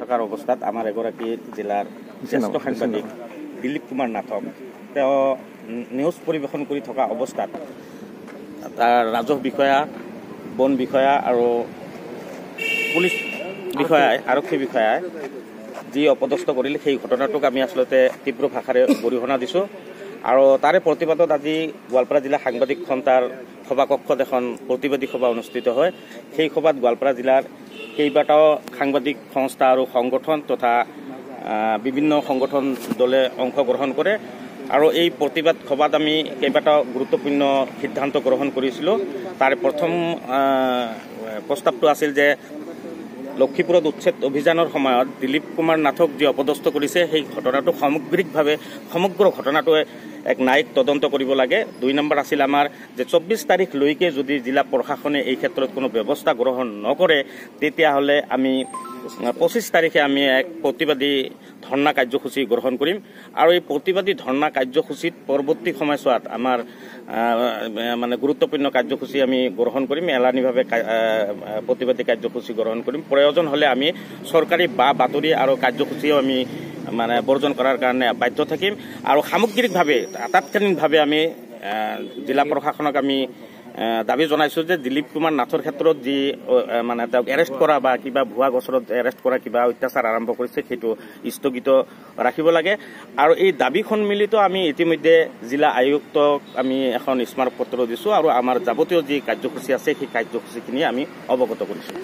থকাৰ অৱস্থাত আমাৰ এগৰাকী জিলাৰ জ্যেষ্ঠ সাংবাদিক দিলীপ কুমাৰ নাথক তেওঁ নিউজ পৰিৱেশন কৰি থকা অৱস্থাত তাৰ ৰাজহ বিষয়া, বন বিষয়া আৰু পুলিচ বিষয়াই, আৰক্ষী বিষয়াই যি অপদস্থ কৰিলে সেই ঘটনাটোক আমি আচলতে তীব্ৰ ভাষাৰে গৰিহণা দিছোঁ। আৰু তাৰে প্ৰতিবাদত আজি গোৱালপাৰা জিলা সাংবাদিক সন্থাৰ সভাকক্ষত এখন প্ৰতিবাদী সভা অনুষ্ঠিত হয়। সেই সভাত গোৱালপাৰা জিলাৰ কেইবাটাও সাংবাদিক সংস্থা আৰু সংগঠন তথা বিভিন্ন সংগঠন দলে অংশগ্ৰহণ কৰে। আৰু এই প্ৰতিবাদ সভাত আমি কেইবাটাও গুৰুত্বপূৰ্ণ সিদ্ধান্ত গ্ৰহণ কৰিছিলোঁ। তাৰে প্ৰথম প্ৰস্তাৱটো আছিল যে লক্ষীপুৰত উচ্ছেদ অভিযানৰ সময়ত দিলীপ কুমাৰ নাথক যি অপদস্থ কৰিছে সেই ঘটনাটো সামগ্ৰিকভাৱে সমগ্ৰ ঘটনাটোৱে এক ন্যায়িক তদন্ত কৰিব লাগে। 2 নম্বৰ আছিল আমাৰ যে 24 তাৰিখলৈকে যদি জিলা প্ৰশাসনে এই ক্ষেত্ৰত কোনো ব্যৱস্থা গ্ৰহণ নকৰে তেতিয়াহ'লে আমি 25 তাৰিখে আমি এক প্ৰতিবাদী ধৰ্ণা কাৰ্যসূচী গ্ৰহণ কৰিম। আৰু এই প্ৰতিবাদী ধৰ্ণা কাৰ্যসূচীত পৰৱৰ্তী সময়ছোৱাত আমাৰ মানে গুৰুত্বপূৰ্ণ কাৰ্যসূচী আমি গ্ৰহণ কৰিম, এলানিভাৱে প্ৰতিবাদী কাৰ্যসূচী গ্ৰহণ কৰিম। প্ৰয়োজন হ'লে আমি চৰকাৰী বাতৰি আৰু কাৰ্যসূচীও আমি মানে বৰ্জন কৰাৰ কাৰণে বাধ্য থাকিম। আৰু সামগ্ৰিকভাৱে তাৎক্ষণিকভাৱে আমি জিলা প্ৰশাসনক আমি দাবী জনাইছোঁ যে দিলীপ কুমাৰ নাথৰ ক্ষেত্ৰত যি মানে তেওঁক এৰেষ্ট কৰা বা কিবা ভুৱা গোচৰত এৰেষ্ট কৰা কিবা অত্যাচাৰ আৰম্ভ কৰিছে সেইটো স্থগিত ৰাখিব লাগে। আৰু এই দাবী সন্মিলিত আমি ইতিমধ্যে জিলা আয়ুক্তক আমি এখন স্মাৰকপত্ৰ দিছোঁ আৰু আমাৰ যাৱতীয় যি কাৰ্যসূচী আছে সেই কাৰ্যসূচীখিনি আমি অৱগত কৰিছোঁ।